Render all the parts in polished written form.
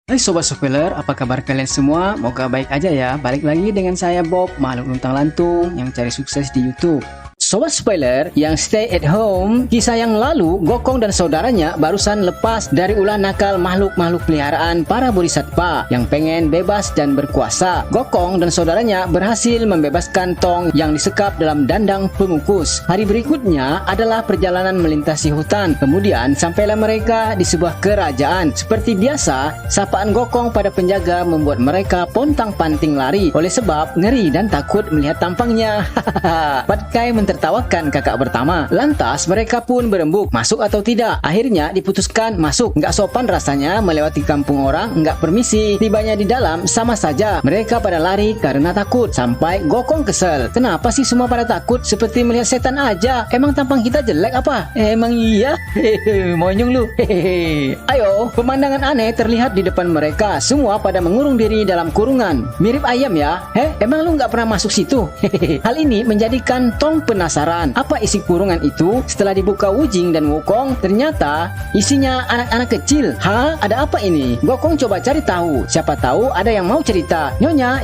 Hai Sobat Spoiler, apa kabar kalian semua? Moga baik aja ya. Balik lagi dengan saya Bob, makhluk luntang lantung yang cari sukses di YouTube. Sobat Spoiler yang stay at home, kisah yang lalu Gokong dan saudaranya barusan lepas dari ulah nakal makhluk-makhluk peliharaan para bodhisattva yang pengen bebas dan berkuasa. Gokong dan saudaranya berhasil membebaskan Tong yang disekap dalam dandang pengukus. Hari berikutnya adalah perjalanan melintasi hutan. Kemudian sampailah mereka di sebuah kerajaan. Seperti biasa, sapaan Gokong pada penjaga membuat mereka pontang-panting lari oleh sebab ngeri dan takut melihat tampangnya. Patkai tertawakan kakak pertama. Lantas mereka pun berembuk, masuk atau tidak. Akhirnya diputuskan masuk. Nggak sopan rasanya melewati kampung orang, nggak permisi. Tibanya di dalam sama saja. Mereka pada lari karena takut. Sampai Gokong kesel. Kenapa sih semua pada takut? Seperti melihat setan aja. Emang tampang kita jelek apa? Emang iya? Hehehe, monyong lu. Hehehe. Ayo, pemandangan aneh terlihat di depan mereka. Semua pada mengurung diri dalam kurungan. Mirip ayam ya? Emang lu nggak pernah masuk situ? Hehehe. Hal ini menjadikan Tong penasaran apa isi kurungan itu. Setelah dibuka Wujing dan Wukong, ternyata isinya anak-anak kecil. Hah? Ada apa ini? Gokong coba cari tahu. Siapa tahu ada yang mau cerita. Nyonya,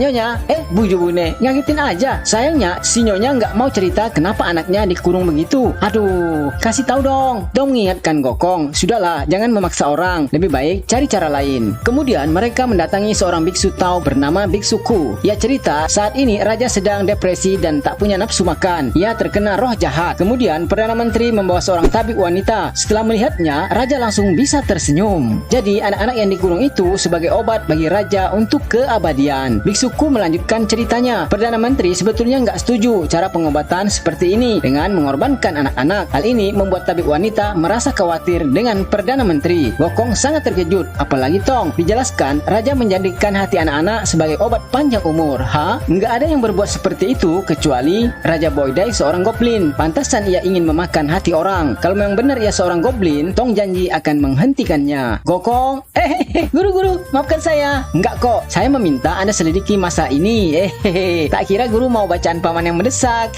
buju bune, ngagetin aja. Sayangnya si Nyonya nggak mau cerita kenapa anaknya dikurung begitu. Aduh, kasih tahu dong. Dong mengingatkan Gokong. Sudahlah, jangan memaksa orang. Lebih baik cari cara lain. Kemudian mereka mendatangi seorang biksu Tao bernama Biksu Ku. Ia cerita saat ini raja sedang depresi dan tak punya nafsu makan. Ia terkena roh jahat. Kemudian Perdana Menteri membawa seorang tabib wanita. Setelah melihatnya, raja langsung bisa tersenyum. Jadi anak-anak yang dikurung itu sebagai obat bagi raja untuk keabadian. Biksuku melanjutkan ceritanya. Perdana Menteri sebetulnya nggak setuju cara pengobatan seperti ini dengan mengorbankan anak-anak. Hal ini membuat tabib wanita merasa khawatir dengan Perdana Menteri. Gokong sangat terkejut. Apalagi Tong. Dijelaskan raja menjadikan hati anak-anak sebagai obat panjang umur. Hah? Nggak ada yang berbuat seperti itu kecuali Raja Boydai seorang goblin. Pantasan ia ingin memakan hati orang. Kalau memang benar ia seorang goblin, Tong janji akan menghentikannya. Gokong, guru, maafkan saya. Enggak kok, saya meminta Anda selidiki masa ini. Tak kira guru mau bacaan paman yang mendesak.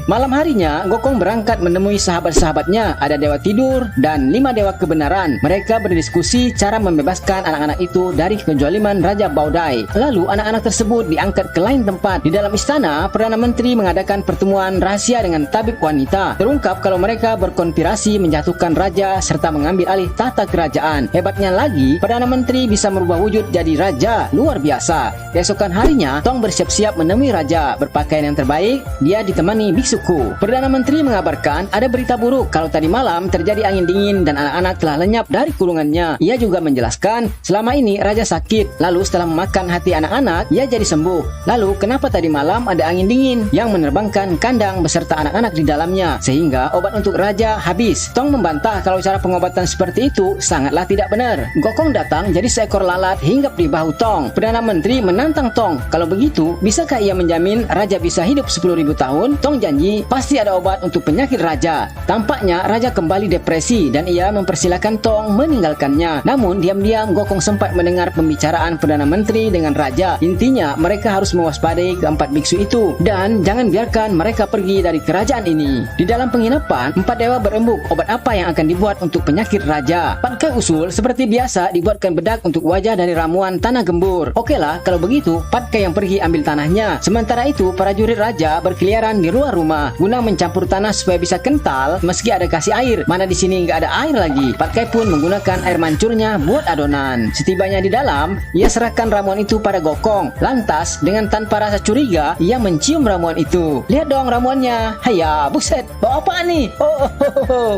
Malam harinya, Gokong berangkat menemui sahabat-sahabatnya. Ada dewa tidur dan 5 dewa kebenaran. Mereka berdiskusi cara membebaskan anak-anak itu dari kejoliman Raja Baudai. Lalu anak-anak tersebut diangkat ke lain tempat. Di dalam istana, Perdana Menteri mengadakan pertemuan rahasia dengan tabib wanita. Terungkap kalau mereka berkonspirasi menjatuhkan raja serta mengambil alih tahta kerajaan. Hebatnya lagi, Perdana Menteri bisa merubah wujud jadi raja. Luar biasa. Keesokan harinya, Tong bersiap-siap menemui raja. Berpakaian yang terbaik, dia ditemani biksuku. Perdana Menteri mengabarkan ada berita buruk kalau tadi malam terjadi angin dingin dan anak-anak telah lenyap dari kurungannya. Ia juga menjelaskan selama ini raja sakit. Lalu setelah memakan hati anak-anak, ia jadi sembuh. Lalu kenapa tadi malam ada angin dingin yang menerbangkan kandang beserta anak-anak di dalamnya sehingga obat untuk raja habis. Tong membantah kalau cara pengobatan seperti itu sangatlah tidak benar. Gokong datang jadi seekor lalat hinggap di bahu Tong. Perdana Menteri menantang Tong. Kalau begitu, bisakah ia menjamin raja bisa hidup 10.000 tahun? Tong janji pasti ada obat untuk penyakit raja. Tampaknya raja kembali depresi dan ia mempersilakan Tong meninggalkannya. Namun diam-diam Gokong sempat mendengar pembicaraan Perdana Menteri dengan raja. Intinya mereka harus mewaspadai keempat biksu itu dan jangan biarkan mereka pergi dari kerajaan ini. Di dalam penginapan, 4 dewa berembuk obat apa yang akan dibuat untuk penyakit raja. Patkai usul seperti biasa dibuatkan bedak untuk wajah dari ramuan tanah gembur. Okelah, kalau begitu Patkai yang pergi ambil tanahnya. Sementara itu prajurit raja berkeliaran di luar rumah guna mencampur tanah supaya bisa kental meski ada kasih air. Mana di sini nggak ada air lagi. Patkai pun menggunakan air mancurnya buat adonan. Setibanya di dalam, ia serahkan ramuan itu pada Gokong. Lantas dengan tanpa rasa curiga ia mencium ramuan itu. Lihat dong ramuannya. Haya, buset, bawa apaan nih?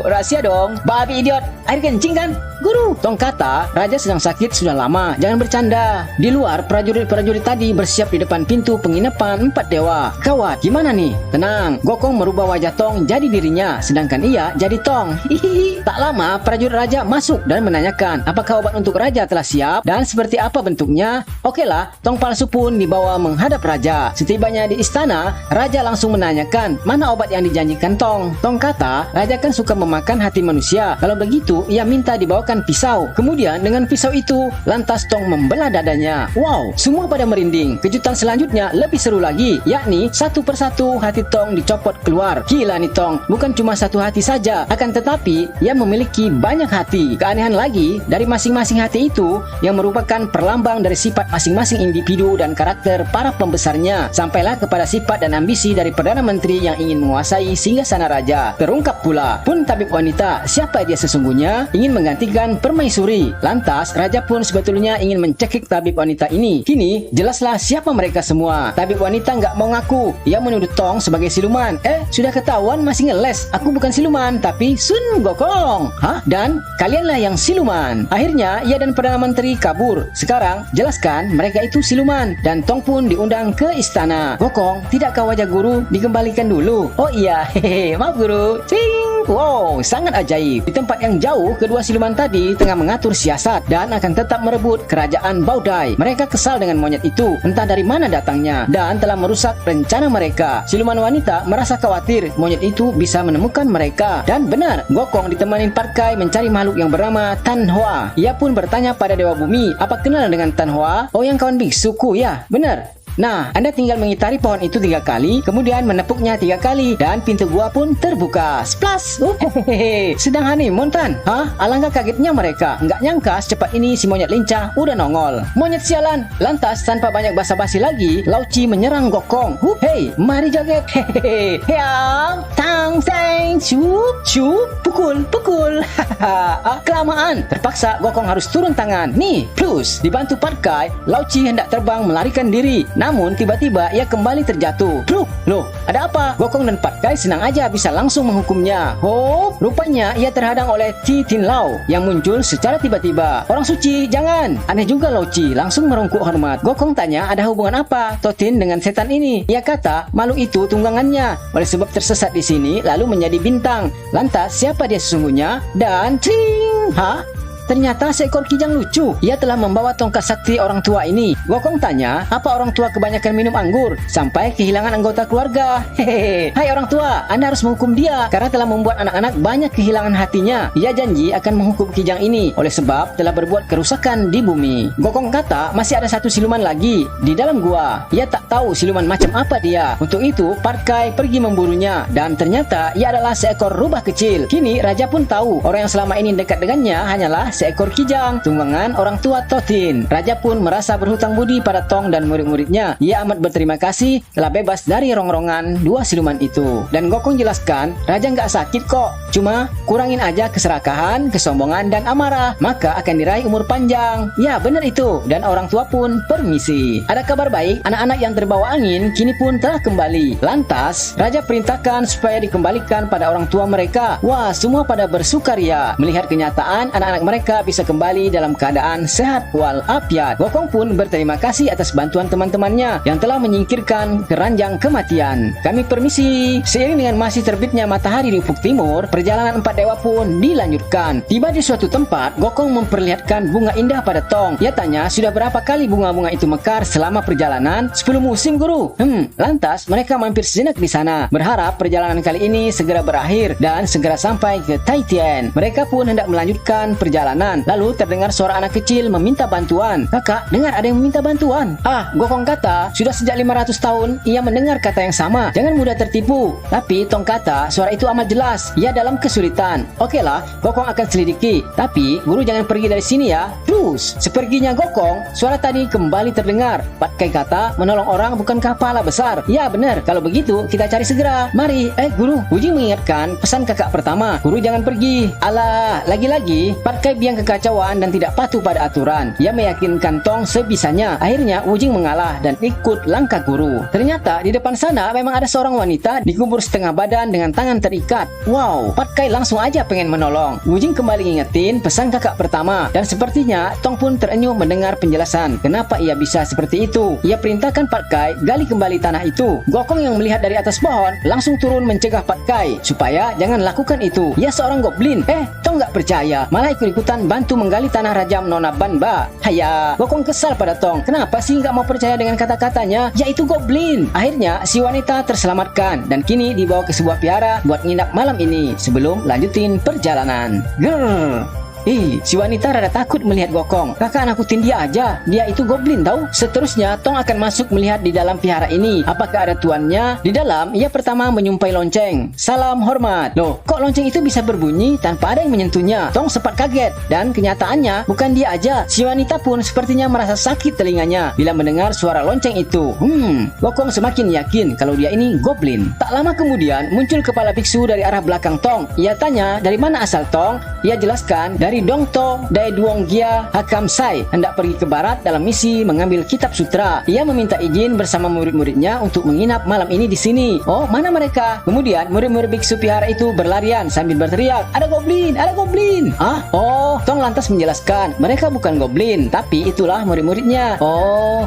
Rahasia dong. Babi idiot, air kencing kan? Guru, Tong kata, raja sedang sakit sudah lama. Jangan bercanda. Di luar, prajurit-prajurit tadi bersiap di depan pintu penginapan 4 dewa. Kawat, gimana nih? Tenang, Gokong merubah wajah Tong jadi dirinya, sedangkan ia jadi Tong. Hihihi. Tak lama, prajurit raja masuk dan menanyakan, apakah obat untuk raja telah siap dan seperti apa bentuknya? Okelah, Tong palsu pun dibawa menghadap raja. Setibanya di istana, raja langsung menanyakan, Tuan, mana obat yang dijanjikan Tong? Tong kata, raja kan suka memakan hati manusia. Kalau begitu, ia minta dibawakan pisau. Kemudian dengan pisau itu, lantas Tong membelah dadanya. Wow, semua pada merinding. Kejutan selanjutnya lebih seru lagi, yakni satu persatu hati Tong dicopot keluar. Gila nih Tong, bukan cuma satu hati saja, akan tetapi ia memiliki banyak hati. Keanehan lagi, dari masing-masing hati itu yang merupakan perlambang dari sifat masing-masing individu dan karakter para pembesarnya, sampailah kepada sifat dan ambisi dari Perdana Menteri yang ingin menguasai singgasana raja. Terungkap pula, pun tabib wanita, siapa dia sesungguhnya, ingin menggantikan permaisuri. Lantas, raja pun sebetulnya ingin mencekik tabib wanita ini. Kini, jelaslah siapa mereka semua. Tabib wanita nggak mau ngaku. Ia menuduh Tong sebagai siluman. Sudah ketahuan masih ngeles. Aku bukan siluman, tapi Sun Gokong. Hah? Dan kalianlah yang siluman. Akhirnya, ia dan Perdana Menteri kabur. Sekarang, jelaskan mereka itu siluman. Dan Tong pun diundang ke istana. Gokong, tidakkah wajah guru dikembalikan dulu? Oh iya, hehe, maaf guru. Cing. Wow, sangat ajaib. Di tempat yang jauh, kedua siluman tadi tengah mengatur siasat dan akan tetap merebut kerajaan Baudai. Mereka kesal dengan monyet itu, entah dari mana datangnya, dan telah merusak rencana mereka. Siluman wanita merasa khawatir monyet itu bisa menemukan mereka. Dan benar, Gokong ditemani Patkai mencari makhluk yang bernama Tan Hoa. Ia pun bertanya pada Dewa Bumi, apa kenal dengan Tan Hoa? Oh, yang kawan biksuku ya? Benar. Nah, Anda tinggal mengitari pohon itu 3 kali, kemudian menepuknya 3 kali, dan pintu gua pun terbuka. Splas! Hehehe. Sedang honeymoon Tan? Hah? Alangkah kagetnya mereka. Nggak nyangka secepat ini si monyet lincah udah nongol. Monyet sialan! Lantas, tanpa banyak basa-basi lagi, Lauci menyerang Gokong. Hei, mari joget! Hehehe. Heam! Tang, seng! Cup! Cup! Pukul! Pukul! Hahaha. Kelamaan! Terpaksa Gokong harus turun tangan. Nih, plus! Dibantu Patkai, Lauci hendak terbang melarikan diri. Namun tiba-tiba ia kembali terjatuh. Loh, ada apa? Gokong dan Patkai senang aja bisa langsung menghukumnya. Oh, rupanya ia terhadang oleh Ti Tin Lau yang muncul secara tiba-tiba. Orang suci, jangan! Aneh juga Lauci, langsung merungkuk hormat. Gokong tanya ada hubungan apa Totin dengan setan ini. Ia kata makhluk itu tunggangannya. Oleh sebab tersesat di sini lalu menjadi bintang. Lantas siapa dia sesungguhnya? Dan cing! Hah? Ternyata seekor kijang lucu. Ia telah membawa tongkat sakti orang tua ini. Gokong tanya, apa orang tua kebanyakan minum anggur sampai kehilangan anggota keluarga? Hehehe. Hai orang tua, Anda harus menghukum dia karena telah membuat anak-anak banyak kehilangan hatinya. Ia janji akan menghukum kijang ini oleh sebab telah berbuat kerusakan di bumi. Gokong kata masih ada satu siluman lagi di dalam gua. Ia tak tahu siluman macam apa dia. Untuk itu, Patkai pergi memburunya dan ternyata ia adalah seekor rubah kecil. Kini raja pun tahu orang yang selama ini dekat dengannya hanyalah seekor kijang, tunggangan orang tua Totin. Raja pun merasa berhutang budi pada Tong dan murid-muridnya. Ia amat berterima kasih telah bebas dari rongrongan 2 siluman itu. Dan Gokong jelaskan, raja nggak sakit kok, cuma kurangin aja keserakahan, kesombongan dan amarah, maka akan diraih umur panjang. Ya benar itu. Dan orang tua pun permisi. Ada kabar baik, anak-anak yang terbawa angin kini pun telah kembali. Lantas raja perintahkan supaya dikembalikan pada orang tua mereka. Wah, semua pada bersukaria melihat kenyataan anak-anak mereka bisa kembali dalam keadaan sehat walafiat. Gokong pun berterima kasih atas bantuan teman-temannya yang telah menyingkirkan keranjang kematian. Kami permisi. Seiring dengan masih terbitnya matahari di ufuk timur, perjalanan 4 dewa pun dilanjutkan. Tiba di suatu tempat, Gokong memperlihatkan bunga indah pada Tong. Ia tanya, sudah berapa kali bunga-bunga itu mekar selama perjalanan? 10 musim guru. Lantas mereka mampir sejenak di sana, berharap perjalanan kali ini segera berakhir dan segera sampai ke Taitian. Mereka pun hendak melanjutkan perjalanan. Lalu terdengar suara anak kecil meminta bantuan. Kakak, dengar ada yang meminta bantuan. Gokong kata, sudah sejak 500 tahun ia mendengar kata yang sama. Jangan mudah tertipu. Tapi Tong kata, suara itu amat jelas. Ia dalam kesulitan. Okelah, Gokong akan selidiki. Tapi guru jangan pergi dari sini ya. Terus, seperginya Gokong, suara tadi kembali terdengar. Patkai kata, menolong orang bukankah pahala besar? Ya benar, kalau begitu kita cari segera. Mari, guru. Wujing mengingatkan pesan kakak pertama. Guru jangan pergi. Alah, lagi-lagi Patkai biang kekacauan dan tidak patuh pada aturan. Ia meyakinkan Tong sebisanya. Akhirnya Wujing mengalah dan ikut langkah guru. Ternyata di depan sana memang ada seorang wanita dikubur setengah badan dengan tangan terikat. Wow, Patkai langsung aja pengen menolong. Wujing kembali ngingetin pesan kakak pertama dan sepertinya Akhirnya Tong pun terenyuh mendengar penjelasan kenapa ia bisa seperti itu. Ia perintahkan Patkai gali kembali tanah itu. Gokong yang melihat dari atas pohon langsung turun mencegah Patkai supaya jangan lakukan itu. Ia seorang goblin. Tong nggak percaya, malah ikut-ikutan bantu menggali tanah rajam Nona Banba. Haya, Gokong kesal pada Tong. Kenapa sih nggak mau percaya dengan kata-katanya? Yaitu goblin. Akhirnya si wanita terselamatkan dan kini dibawa ke sebuah vihara buat nginap malam ini sebelum lanjutin perjalanan. Grrr. Si wanita rada takut melihat Gokong. Kakak nakutin dia aja, dia itu goblin tahu. Seterusnya Tong akan masuk melihat di dalam vihara ini. Apakah ada tuannya? Di dalam ia pertama menyumpai lonceng. Salam hormat. Loh, kok lonceng itu bisa berbunyi tanpa ada yang menyentuhnya? Tong sempat kaget dan kenyataannya bukan dia aja. Si wanita pun sepertinya merasa sakit telinganya bila mendengar suara lonceng itu. Gokong semakin yakin kalau dia ini goblin. Tak lama kemudian muncul kepala biksu dari arah belakang Tong. Ia tanya dari mana asal Tong. Ia jelaskan dari Dongto Dai Duong Gia Hakam Sai, hendak pergi ke barat dalam misi mengambil kitab sutra. Ia meminta izin bersama murid-muridnya untuk menginap malam ini di sini. Oh, mana mereka? Kemudian murid-murid biksu vihara itu berlarian sambil berteriak, "Ada goblin, ada goblin!" Tong lantas menjelaskan, mereka bukan goblin, tapi itulah murid-muridnya.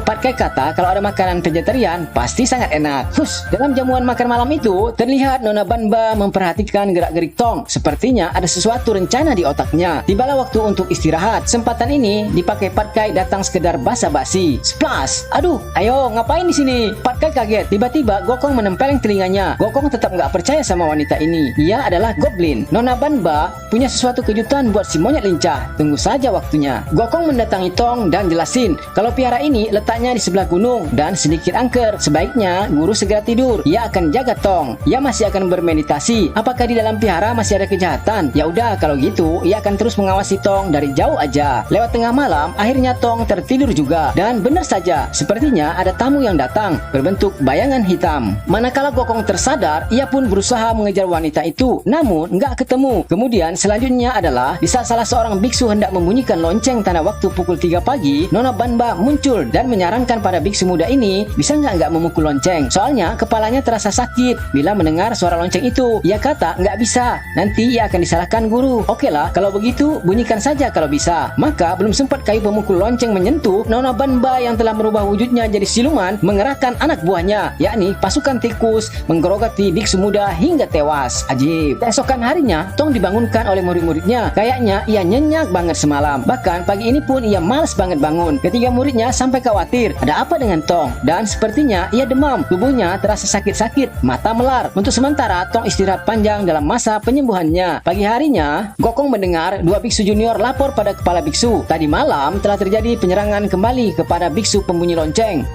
Patkai kata kalau ada makanan vegetarian pasti sangat enak. Dalam jamuan makan malam itu terlihat Nona Banba memperhatikan gerak-gerik Tong. Sepertinya ada sesuatu rencana di otaknya. Tibalah waktu untuk istirahat. Kesempatan ini dipakai Patkai datang sekedar basa-basi. Splash! Aduh, ayo ngapain di sini? Patkai kaget. Tiba-tiba Gokong menempeleng telinganya. Gokong tetap nggak percaya sama wanita ini. Ia adalah goblin. Nona Banba punya sesuatu kejutan buat si monyet lincah. Tunggu saja waktunya. Gokong mendatangi Tong dan jelasin kalau vihara ini letaknya di sebelah gunung dan sedikit angker. Sebaiknya guru segera tidur. Ia akan jaga Tong. Ia masih akan bermeditasi. Apakah di dalam vihara masih ada kejahatan? Ya udah, kalau gitu ia akan terus mengawasi Tong dari jauh aja. Lewat tengah malam, akhirnya Tong tertidur juga. Dan benar saja, sepertinya ada tamu yang datang berbentuk bayangan hitam. Manakala Gokong tersadar, ia pun berusaha mengejar wanita itu, namun nggak ketemu. Kemudian selanjutnya adalah di saat salah seorang biksu hendak membunyikan lonceng tanda waktu pukul 3 pagi, Nona Banba muncul dan menyarankan pada biksu muda ini bisa nggak memukul lonceng. Soalnya kepalanya terasa sakit bila mendengar suara lonceng itu. Ia kata nggak bisa, nanti ia akan disalahkan guru. Oke lah, kalau begitu bunyikan saja kalau bisa. Maka belum sempat kayu pemukul lonceng menyentuh, Nona Banba yang telah merubah wujudnya jadi siluman mengerahkan anak buahnya, yakni pasukan tikus, menggerogoti biksu muda hingga tewas. Ajib. Keesokan harinya, Tong dibangunkan oleh murid-muridnya. Kayaknya ia nyenyak banget semalam. Bahkan pagi ini pun ia malas banget bangun. Ketiga muridnya sampai khawatir, ada apa dengan Tong? Dan sepertinya ia demam, tubuhnya terasa sakit-sakit, mata melar. Untuk sementara, Tong istirahat panjang dalam masa penyembuhannya. Pagi harinya, Gokong mendengar dua biksu junior lapor pada kepala biksu. Tadi malam telah terjadi penyerangan kembali kepada biksu pembunyi lonceng.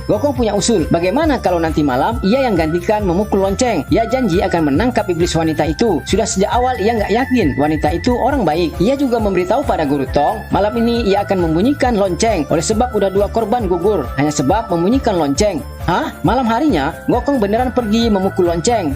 Gokong punya usul. Bagaimana kalau nanti malam ia yang gantikan memukul lonceng? Ia janji akan menangkap iblis wanita itu. Sudah sejak awal ia nggak yakin wanita itu orang baik. Ia juga memberitahu pada guru Tong, malam ini ia akan membunyikan lonceng. Oleh sebab udah 2 korban gugur hanya sebab membunyikan lonceng. Malam harinya Gokong beneran pergi memukul lonceng.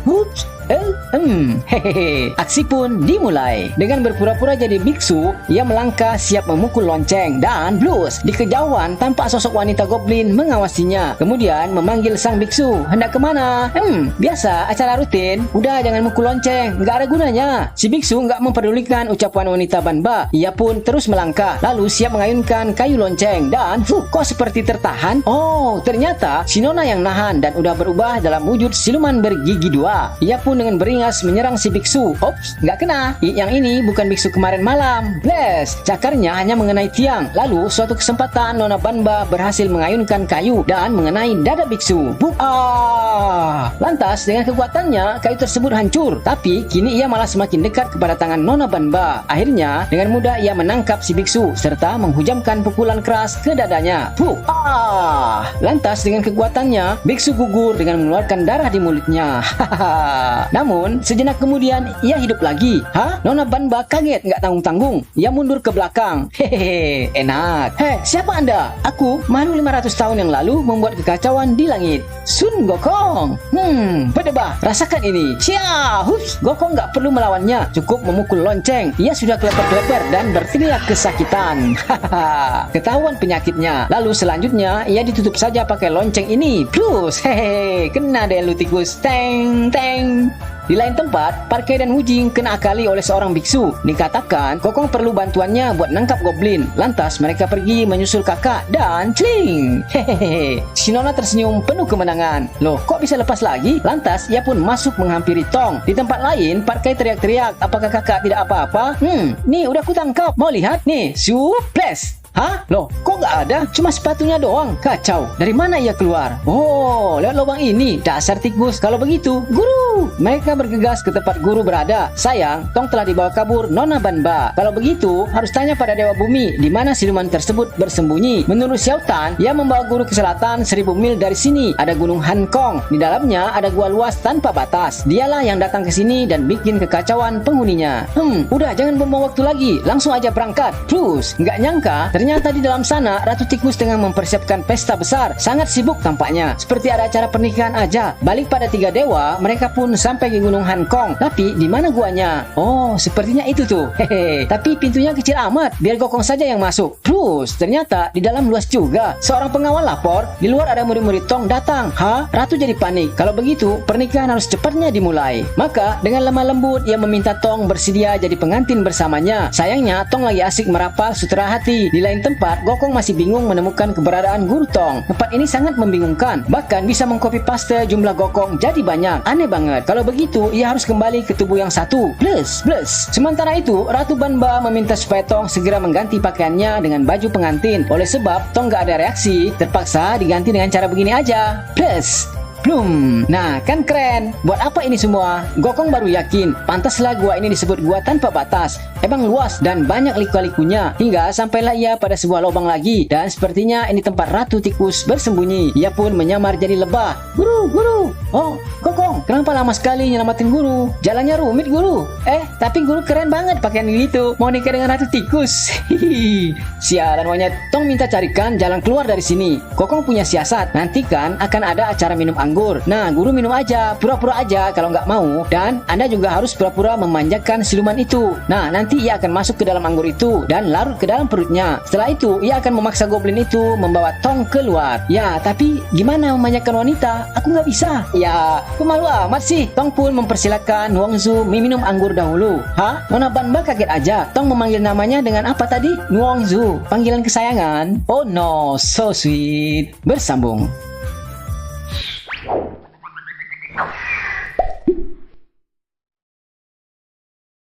Aksi pun dimulai. Dengan berpura-pura jadi biksu, ia melangkah siap memukul lonceng dan blus. Di kejauhan tampak sosok wanita goblin mengawasinya. Kemudian memanggil sang biksu, hendak kemana? Biasa acara rutin. Udah jangan mukul lonceng, nggak ada gunanya. Si biksu nggak memperdulikan ucapan wanita Banba. Ia pun terus melangkah, lalu siap mengayunkan kayu lonceng dan kok seperti tertahan. Ternyata si Nona yang nahan dan udah berubah dalam wujud siluman bergigi 2. Ia pun dengan beringas menyerang si biksu. Nggak kena. Yang ini bukan biksu kemarin malam. Bless. Cakarnya hanya mengenai tiang. Lalu suatu kesempatan Nona Banba berhasil mengayunkan kayu dan mengenai dada biksu. Lantas dengan kekuatannya kayu tersebut hancur. Tapi kini ia malah semakin dekat kepada tangan Nona Banba. Akhirnya dengan mudah ia menangkap si biksu serta menghujamkan pukulan keras ke dadanya. Lantas dengan kekuatannya biksu gugur dengan mengeluarkan darah di mulutnya. Namun sejenak kemudian ia hidup lagi. Nona Banba kaget nggak tanggung-tanggung. Ia mundur ke belakang. Enak. Siapa anda? Aku makhluk 500 tahun yang lalu membuat kekacauan di langit. Sun Gokong. Berdebah. Rasakan ini. Gokong nggak perlu melawannya. Cukup memukul lonceng. Ia sudah keleper-keleper dan berteriak kesakitan. Ketahuan penyakitnya. Lalu selanjutnya ia ditutup saja pakai lonceng ini. Plus, kena deh lu tikus. Teng. Di lain tempat, Parkei dan Wujing kena akali oleh seorang biksu. Dikatakan Gokong perlu bantuannya buat nangkap goblin. Lantas mereka pergi menyusul kakak dan cling. Hehehe. Si Nona tersenyum penuh kemenangan. Loh, kok bisa lepas lagi? Lantas ia pun masuk menghampiri Tong. Di tempat lain, Parkei teriak-teriak, apakah kakak tidak apa-apa? Nih udah ku tangkap. Mau lihat? Nih, suples. Hah? Loh, kok nggak ada? Cuma sepatunya doang. Kacau. Dari mana ia keluar? Oh, lewat lubang ini. Dasar tikus. Kalau begitu, guru. Mereka bergegas ke tempat guru berada. Sayang, Tong telah dibawa kabur Nona Banba. Kalau begitu, harus tanya pada Dewa Bumi di mana siluman tersebut bersembunyi. Menurut Xiao Tan, ia membawa guru ke selatan 1000 mil dari sini. Ada Gunung Han Kong. Di dalamnya ada gua luas tanpa batas. Dialah yang datang ke sini dan bikin kekacauan penghuninya. Udah jangan buang waktu lagi. Langsung aja berangkat. Terus, nggak nyangka ternyata di dalam sana Ratu Tikus tengah mempersiapkan pesta besar. Sangat sibuk tampaknya. Seperti ada acara pernikahan aja. Balik pada 3 dewa, mereka pun sampai ke Gunung Han Kong. Tapi di mana guanya? Oh, sepertinya itu tuh. Hehe. Tapi pintunya kecil amat. Biar Gokong saja yang masuk. Terus, ternyata di dalam luas juga. Seorang pengawal lapor, di luar ada murid-murid Tong datang. Hah? Ratu jadi panik. Kalau begitu, pernikahan harus cepatnya dimulai. Maka, dengan lemah lembut, ia meminta Tong bersedia jadi pengantin bersamanya. Sayangnya, Tong lagi asik merapal Sutra Hati. Di lain tempat, Gokong masih bingung menemukan keberadaan Guru Tong. Tempat ini sangat membingungkan. Bahkan bisa mengcopy paste jumlah Gokong jadi banyak. Aneh banget. Kalau begitu, ia harus kembali ke tubuh yang satu. Plus. Sementara itu, Ratu Banba meminta supaya Tong segera mengganti pakaiannya dengan baju pengantin. Oleh sebab Tong gak ada reaksi, terpaksa diganti dengan cara begini aja. Plus. Plum. Nah, kan keren. Buat apa ini semua? Gokong baru yakin, pantaslah gua ini disebut gua tanpa batas. Emang luas dan banyak liku-likunya. Hingga sampailah ia pada sebuah lubang lagi. Dan sepertinya ini tempat Ratu Tikus bersembunyi. Ia pun menyamar jadi lebah. Guru. Oh, Gokong, kenapa lama sekali nyelamatin guru? Jalannya rumit, guru. Tapi guru keren banget pakaian gitu. Mau nikah dengan Ratu Tikus. Sialan monyet. Tong minta carikan jalan keluar dari sini. Gokong punya siasat. Nanti kan akan ada acara minum anggur. Nah, guru minum aja, pura-pura aja kalau nggak mau. Dan Anda juga harus pura-pura memanjakan siluman itu. Nah, nanti ia akan masuk ke dalam anggur itu dan larut ke dalam perutnya. Setelah itu, ia akan memaksa goblin itu membawa Tong keluar. Ya, tapi gimana memanjakan wanita? Aku nggak bisa. Ya, malu amat sih. Tong pun mempersilakan Nuongzu minum anggur dahulu. Hah? Nona Banba kaget aja. Tong memanggil namanya dengan apa tadi? Nuongzu, panggilan kesayangan. Oh no, so sweet. Bersambung.